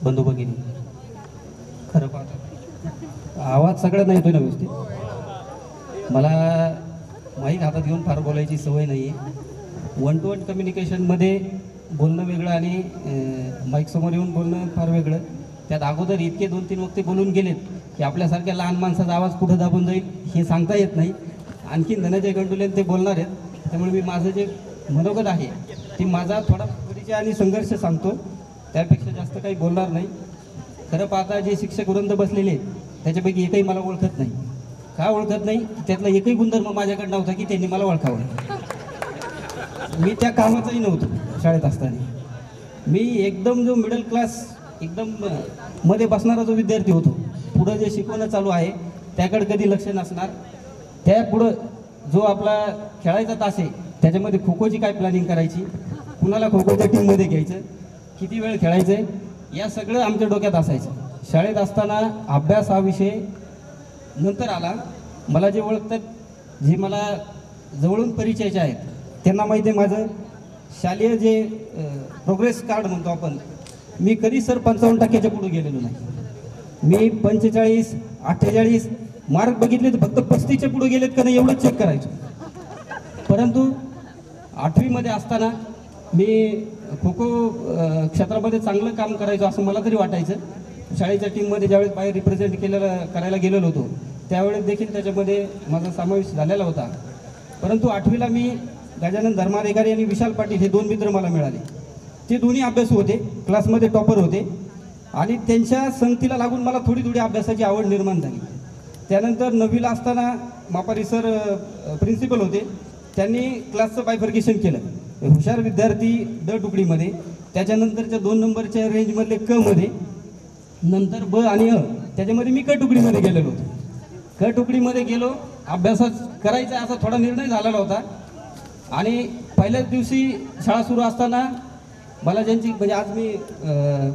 बंधू भगिनी, खरं पाहता आवाज सगळ्यांना येतोय ना व्यवस्थित? मला माईक हातात घेऊन फार बोलायची सवय नाही आहे. वन टू वन कम्युनिकेशनमध्ये बोलणं वेगळं आणि माईक समोर येऊन बोलणं फार वेगळं. त्यात अगोदर इतके 2-3 वक्ते बोलून गेलेत की आपल्यासारख्या लहान माणसाचा आवाज कुठं दाबून जाईल हे सांगता येत नाही. आणखीन धनंजय गंडुले ते बोलणार आहेत, त्यामुळे मी माझं जे मनोगत आहे ते माझा थोडा परिचय आणि संघर्ष सांगतो, त्यापेक्षा जास्त काही बोलणार नाही. खरं पाहता जे शिक्षक वृंद बसलेले आहेत त्याच्यापैकी एकही मला ओळखत नाही. का ओळखत नाही? त्यातला एकही गुणधर्म माझ्याकडे नव्हता की त्यांनी मला ओळखावं. मी त्या कामाचाही नव्हतो. शाळेत असताना मी एकदम जो मिडल क्लास एकदम मध्ये बसणारा जो विद्यार्थी होतो, पुढं जे शिकवणं चालू आहे त्याकडे कधी लक्ष नसणार. त्या पुढं जो आपला खेळायचा तास आहे त्याच्यामध्ये खो खोची काय प्लॅनिंग करायची, कुणाला खो खोच्या टीममध्ये घ्यायचं, किती वेळ खेळायचं आहे, या सगळं आमच्या डोक्यात असायचं. शाळेत असताना अभ्यास हा विषय नंतर आला. मला जे ओळखतात, जे मला जवळून परिचयाचे आहेत त्यांना माहिती आहे माझं शालेय जे प्रोग्रेस कार्ड म्हणतो आपण, मी कधी सर 55% पुढे गेलेलो नाही. मी 45, 48 मार्क बघितले तर फक्त 35च्या पुढे गेलेत का नाही एवढंच चेक करायचो. परंतु 8वीमध्ये असताना मी खो खो क्षेत्रामध्ये चांगलं काम करायचो असं मला तरी वाटायचं. शाळेच्या टीममध्ये ज्यावेळेस बाहेर रिप्रेझेंट करायला गेलेलो होतो त्यावेळेस देखील त्याच्यामध्ये माझा समावेश झालेला होता. परंतु 8वीला मी गजानन धर्माधिकारी आणि विशाल पाटील हे 2 मित्र मला मिळाले. ते दोन्ही अभ्यासू होते, क्लासमध्ये टॉपर होते आणि त्यांच्या संगतीला लागून मला थोडी अभ्यासाची आवड निर्माण झाली. त्यानंतर 9वीला असताना मापारी सर प्रिन्सिपल होते, त्यांनी क्लासचं बायफर्केशन केलं. हुशार विद्यार्थी ड तुकडीमध्ये, त्याच्यानंतरच्या 2 नंबरच्या रेंजमधले क मध्ये, नंतर ब आणि अ, त्याच्यामध्ये मी क तुकडीमध्ये गेलेलो होतो. क तुकडीमध्ये गेलो, अभ्यासाच करायचा असा थोडा निर्णय झालेला होता. आणि पहिल्याच दिवशी शाळा सुरू असताना मला ज्यांची म्हणजे आज मी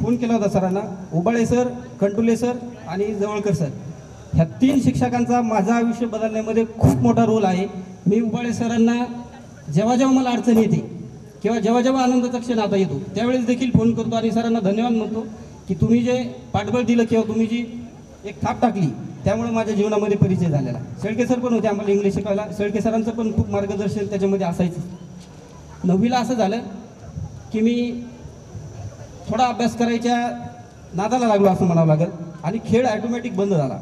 फोन केला होता सरांना, उबाळे सर, कंटुले सर आणि जवळकर सर, ह्या 3 शिक्षकांचा माझं आयुष्य बदलण्यामध्ये खूप मोठा रोल आहे. मी उबाळे सरांना जेव्हा जेव्हा मला अडचण येते किंवा जेव्हा आनंदाचा क्षण आता येतो त्यावेळेस देखील फोन करतो आणि सरांना धन्यवाद म्हणतो की तुम्ही जे पाठबळ दिलं किंवा तुम्ही जी एक थाप टाकली त्यामुळे माझ्या जीवनामध्ये परिचय झालेला. शेळके सर पण होते आम्हाला इंग्लिश शिकायला, शेळके सरांचं पण खूप मार्गदर्शन त्याच्यामध्ये असायचं. 9वीला असं झालं की मी थोडा अभ्यास करायच्या नादाला लागलो असं म्हणावं लागेल आणि खेळ ऑटोमॅटिक बंद झाला.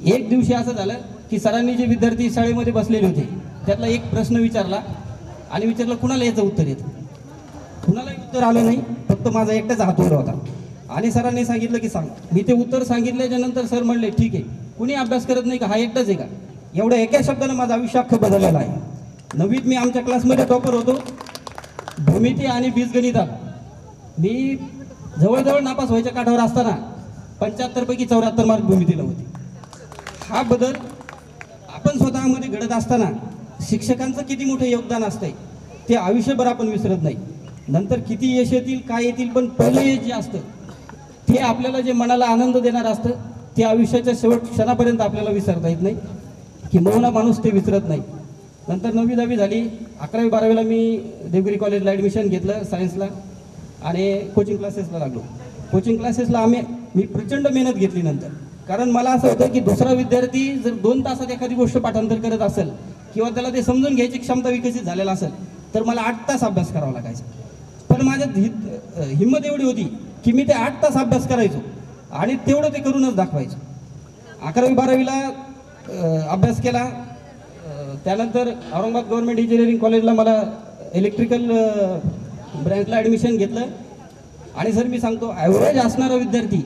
एक दिवशी असं झालं की सरांनी जे विद्यार्थी शाळेमध्ये बसलेले होते त्यातला एक प्रश्न विचारला आणि विचारलं कुणाला याचं उत्तर येतं. कुणालाही उत्तर आलं नाही, फक्त माझा एकटाच हात वर होता. आणि सरांनी सांगितलं की सांग. मी ते उत्तर सांगितल्याच्या नंतर सर म्हणले ठीक आहे, कुणी अभ्यास करत नाही का, हा एकटाच आहे का? एवढ्या एका शब्दानं माझं आयुष्य अख्खं बदललेलं आहे. 9वीत मी आमच्या क्लासमध्ये टॉपर होतो. भूमिती आणि बीजगणितात मी जवळजवळ नापास व्हायच्या काठावर असताना 75 पैकी 74 मार्क भूमितीला होते. हा बदल आपण स्वतःमध्ये घडत असताना शिक्षकांचं किती मोठं योगदान असतंय ते आयुष्यभर आपण विसरत नाही. नंतर किती यश येतील काय येतील, पण पहिलं यश जे असतं ते आपल्याला जे मनाला आनंद देणार असतं ते आयुष्याच्या शेवट क्षणापर्यंत आपल्याला विसरता येत नाही, किंबहुना माणूस ते विसरत नाही. नंतर 9वी 10वी झाली. 11वी 12वीला मी देवगिरी कॉलेजला ॲडमिशन घेतलं सायन्सला आणि कोचिंग क्लासेसला लागलो. कोचिंग क्लासेसला मी प्रचंड मेहनत घेतली नंतर, कारण मला असं होतं की दुसरा विद्यार्थी जर 2 तासात एखादी गोष्ट पाठांतर करत असेल किंवा त्याला ते समजून घ्यायची क्षमता विकसित झालेला असेल तर मला 8 तास अभ्यास करावा लागायचा. पण माझ्यात हिंमत एवढी होती की मी ते 8 तास अभ्यास करायचो आणि तेवढं ते करूनच दाखवायचो. 11वी 12वीला अभ्यास केला. त्यानंतर औरंगाबाद गव्हर्नमेंट इंजिनिअरिंग कॉलेजला मला इलेक्ट्रिकल ब्रँचला ॲडमिशन घेतलं. आणि सर मी सांगतो, ॲव्हरेज असणारा विद्यार्थी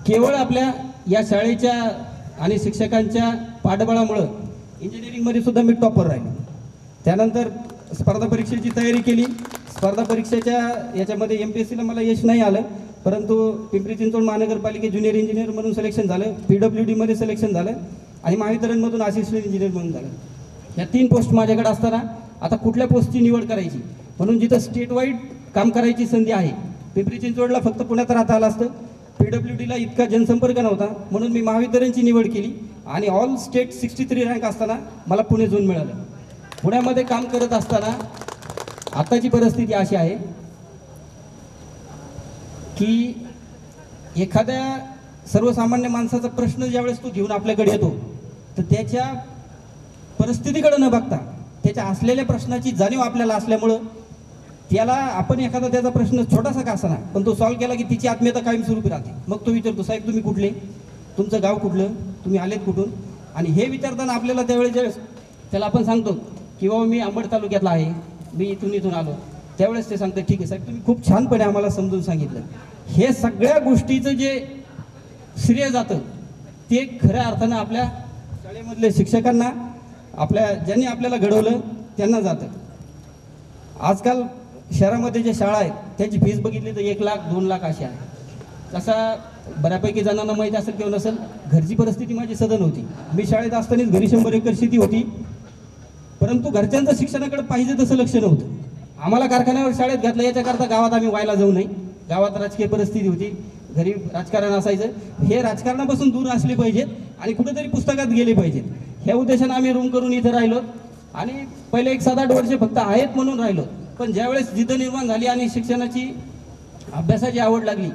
केवळ आपल्या या शाळेच्या आणि शिक्षकांच्या पाठबळामुळं इंजिनिअरिंगमध्ये सुद्धा मी टॉपर राहिलो. त्यानंतर स्पर्धा परीक्षेची तयारी केली. स्पर्धा परीक्षेच्या याच्यामध्ये MPSCला मला यश नाही आलं, परंतु पिंपरी चिंचवड महानगरपालिकेत ज्युनियर इंजिनियर म्हणून सिलेक्शन झालं, PWDमध्ये सिलेक्शन झालं आणि महावितरणमधून असिस्टंट इंजिनियर म्हणून झालं. या 3 पोस्ट माझ्याकडे असताना आता कुठल्या पोस्टची निवड करायची म्हणून जिथं स्टेट वाईड काम करायची संधी आहे, पिंपरी चिंचवडला फक्त पुण्यात राहता आलं असतं, PWDला इतका जनसंपर्क नव्हता, म्हणून मी महावितरणची निवड केली आणि ऑल स्टेट 63 रँक असताना मला पुणे झोन मिळालं. पुण्यामध्ये काम करत असताना आताची परिस्थिती अशी आहे की एखाद्या सर्वसामान्य माणसाचा प्रश्न ज्यावेळेस तो घेऊन आपल्याकडे येतो तर त्याच्या परिस्थितीकडे न बघता त्याच्या असलेल्या प्रश्नाची जाणीव आपल्याला असल्यामुळं त्याला आपण एखादा त्याचा प्रश्न छोटासा का असाना पण तो सॉल्व्ह केला की तिची आत्मीयता कायमस्वरूपी राहते. मग तो विचारतो, साहेब तुम्ही कुठले, तुमचं गाव कुठलं, तुम्ही आलेत कुठून. आणि हे विचारताना आपल्याला त्यावेळेस ज्यावेळेस त्याला आपण सांगतो की बाबा मी अंबड तालुक्यातला आहे, मी इथून आलो, त्यावेळेस ते सांगतं ठीक आहे साहेब तुम्ही खूप छानपणे आम्हाला समजून सांगितलं. हे सगळ्या गोष्टीचं जे श्रेय जातं ते खऱ्या अर्थानं आपल्या शाळेमधल्या शिक्षकांना, आपल्या ज्यांनी आपल्याला घडवलं त्यांना जातं. आजकाल शहरामध्ये ज्या शाळा आहेत त्याची फीस बघितली तर 1 लाख 2 लाख अशी आहे. तसा बऱ्यापैकी जणांना माहीत असेल किंवा नसेल, घरची परिस्थिती माझी सदन होती. मी शाळेत असतानाच घरी 100 एकर शेती होती, परंतु घरच्यांचं शिक्षणाकडे पाहिजे तसं लक्ष नव्हतं. आम्हाला कारखान्यावर शाळेत घातलं याच्याकरता गावात आम्ही व्हायला जाऊ नये. गावात राजकीय परिस्थिती होती, घरी राजकारण असायचं. हे राजकारणापासून दूर असले पाहिजेत आणि कुठेतरी पुस्तकात गेले पाहिजेत. ह्या उद्देशानं आम्ही रूम करून इथं राहिलो आणि पहिले 7-8 वर्षे फक्त आहेत म्हणून राहिलो. पण ज्यावेळेस जिद्द निर्माण झाली आणि शिक्षणाची अभ्यासाची आवड लागली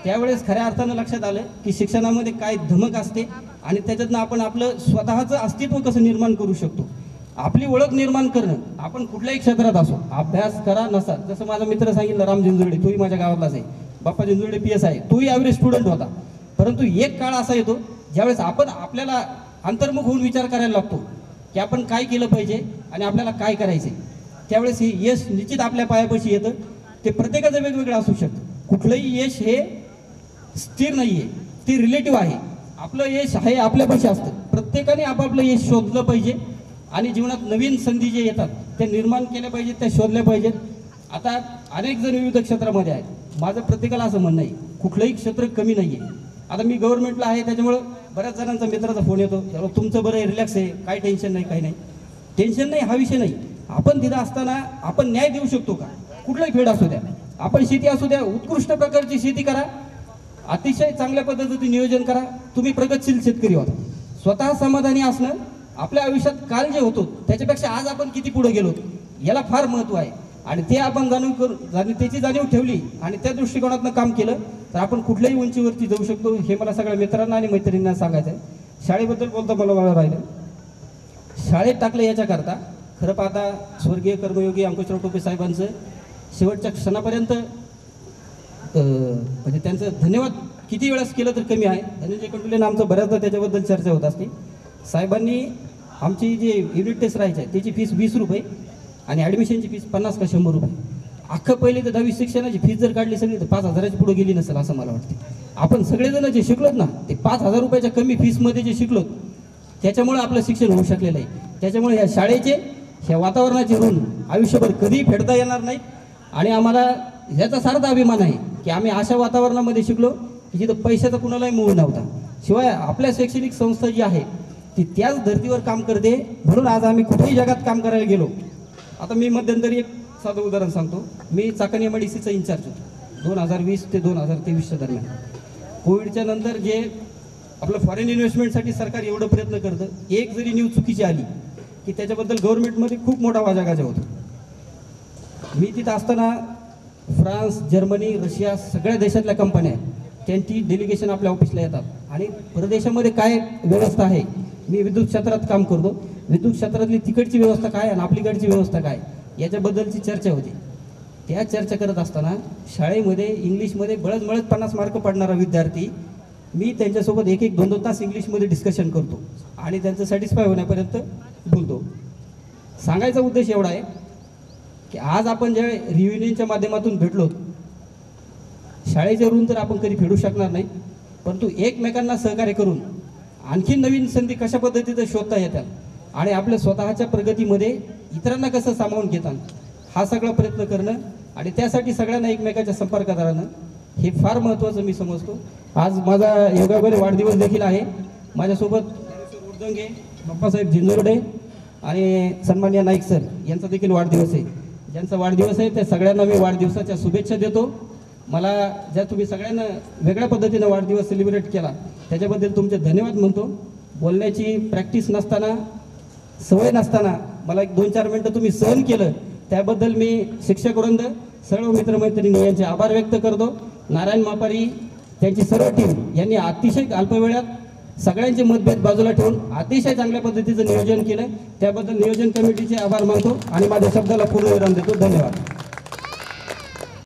त्यावेळेस खऱ्या अर्थानं लक्षात आलं की शिक्षणामध्ये काय धमक असते आणि त्याच्यातनं आपण आपलं स्वतःचं अस्तित्व कसं निर्माण करू शकतो. आपली ओळख निर्माण करणं, आपण कुठल्याही क्षेत्रात असो, अभ्यास करा नसा. जसं माझा मित्र सांगितलं राम जिंजुर्डे, तोही माझ्या गावातलाच आहे. बाप्पा जिंजुर्डे PS आहे, तोही ॲव्हरेज स्टुडंट होता. परंतु एक काळ असा येतो ज्यावेळेस आपण आपल्याला अंतर्मुख होऊन विचार करायला लागतो की आपण काय केलं पाहिजे आणि आपल्याला काय करायचं आहे. त्यावेळेस हे यश निश्चित आपल्या पायापाशी येतं. ते प्रत्येकाचं वेगवेगळं असू शकतं. कुठलंही यश हे स्थिर नाही आहे, ते रिलेटिव्ह आहे. आपलं यश हे आपल्यापाशी असतं. प्रत्येकाने आपापलं यश शोधलं पाहिजे आणि जीवनात नवीन संधी जे येतात त्या निर्माण केल्या पाहिजेत, त्या शोधल्या पाहिजेत. आता अनेक जण विविध क्षेत्रामध्ये आहेत. माझं प्रत्येकाला असं म्हणणं आहे कुठलंही क्षेत्र कमी नाही आहे. आता मी गव्हर्नमेंटला आहे त्याच्यामुळं बऱ्याच जणांचा मित्राचा फोन येतो, तुमचं बरं आहे, रिलॅक्स आहे, काही टेन्शन नाही, काही नाही. टेन्शन नाही हा विषय नाही. आपण तिथं असताना आपण न्याय देऊ शकतो का? कुठलाही फेड असू द्या, आपण शेती असू द्या, उत्कृष्ट प्रकारची शेती करा, अतिशय चांगल्या पद्धतीने नियोजन करा, तुम्ही प्रगतशील शेतकरी होता. स्वतः समाधानी असणं आपल्या आयुष्यात काल जे होतो त्याच्यापेक्षा आज आपण किती पुढे गेलो याला फार महत्त्व आहे. आणि ते आपण त्याची जाणीव ठेवली आणि त्या दृष्टिकोनातनं काम केलं तर आपण कुठल्याही उंचीवरती जाऊ शकतो. हे मला सगळ्या मित्रांना आणि मैत्रिणींना सांगायचं आहे. शाळेबद्दल बोलता मला राहिलं, शाळेत टाकलं याच्याकरता खरं पाहता स्वर्गीय कर्मयोगी अंकुशराव टोपे साहेबांचं शेवटच्या क्षणापर्यंत म्हणजे त्यांचं धन्यवाद किती वेळेस केलं तर कमी आहे. धनंजय कंडुलेनं आमचं बऱ्याचदा त्याच्याबद्दल चर्चा होत असते. साहेबांनी आमची जी युनिट टेस्ट राहायची आहे त्याची फीस 20 रुपये आणि ॲडमिशनची फीस 50 का 100 रुपये. अख्खं पहिले तर 10वी शिक्षणाची फीस जर काढली सगळी तर 5,000च्या पुढे गेली नसेल असं मला वाटते. आपण सगळेजण जे शिकलोत ना ते 5,000 रुपयाच्या कमी फीसमध्ये जे शिकलोत त्याच्यामुळे आपलं शिक्षण होऊ शकलेलं आहे. त्याच्यामुळे ह्या शाळेचे ह्या वातावरणाचे ऋण आयुष्यभर कधीही फेडता येणार नाही. आणि आम्हाला ह्याचा सार्थ अभिमान आहे की आम्ही अशा वातावरणामध्ये शिकलो की जिथं पैशाचा कुणालाही मूळ नव्हता. शिवाय आपल्या शैक्षणिक संस्था जी आहे ती त्याच धर्तीवर काम करते. म्हणून आज आम्ही कुठेही जगात काम करायला गेलो. आता मी मध्यंतरी एक साधं उदाहरण सांगतो. मी चाकण MIDCचा इन्चार्ज होतो 2020 ते 2023च्या दरम्यान. कोविडच्या नंतर जे आपलं फॉरेन इन्व्हेस्टमेंटसाठी सरकार एवढं प्रयत्न करतं, एक जरी न्यूज चुकीची आली की त्याच्याबद्दल गव्हर्नमेंटमध्ये खूप मोठा वाजागाजा होतो. मी तिथं असताना फ्रान्स, जर्मनी, रशिया सगळ्या देशातल्या कंपन्या आहेत त्यांची डेलिगेशन आपल्या ऑफिसला येतात आणि परदेशामध्ये काय व्यवस्था आहे. मी विद्युत क्षेत्रात काम करतो. विद्युत क्षेत्रातली तिकडची व्यवस्था काय आणि आपलीकडची व्यवस्था काय याच्याबद्दलची चर्चा होती. त्या चर्चा करत असताना शाळेमध्ये इंग्लिशमध्ये बळच 50 मार्क पडणारा विद्यार्थी मी त्यांच्यासोबत 1-1, 2-2 तास इंग्लिशमध्ये डिस्कशन करतो आणि त्यांचं सॅटिस्फाय होण्यापर्यंत बोलतो. सांगायचा उद्देश एवढा आहे की आज आपण ज्या रियुनियनच्या माध्यमातून भेटलो, शाळेचे ऋण तर आपण कधी फेडू शकणार नाही, परंतु एकमेकांना सहकार्य करून आणखी नवीन संधी कशा पद्धतीने शोधता येतात आणि आपल्या स्वतःच्या प्रगतीमध्ये इतरांना कसं सामावून घेतात हा सगळा प्रयत्न करणं आणि त्यासाठी सगळ्यांना एकमेकाच्या संपर्कात राहणं हे फार महत्त्वाचं मी समजतो. आज माझा योगामध्ये वाढदिवस देखील आहे. माझ्यासोबत उर्दंगे, बाप्पासाहेब जिंजुर्डे आणि सन्माननीय नाईक सर यांचा देखील वाढदिवस आहे. ज्यांचा वाढदिवस आहे त्या सगळ्यांना मी वाढदिवसाच्या शुभेच्छा देतो. मला ज्या तुम्ही सगळ्यांना वेगळ्या पद्धतीनं वाढदिवस सेलिब्रेट केला त्याच्याबद्दल तुमचे धन्यवाद म्हणतो. बोलण्याची प्रॅक्टिस नसताना, सवय नसताना मला 1-2-4 मिनटं तुम्ही सहन केलं त्याबद्दल मी शिक्षक वृंद, सर्व मित्रमैत्रिणी यांचे आभार व्यक्त करतो. नारायण मापारी त्यांची सर्व टीम यांनी अतिशय अल्प वेळात सगळ्यांचे मतभेद बाजूला ठेवून अतिशय चांगल्या पद्धतीचं नियोजन केलं. त्याबद्दल नियोजन कमिटीचे आभार मानतो आणि माझ्या शब्दाला पूर्ण विराम देतो. धन्यवाद.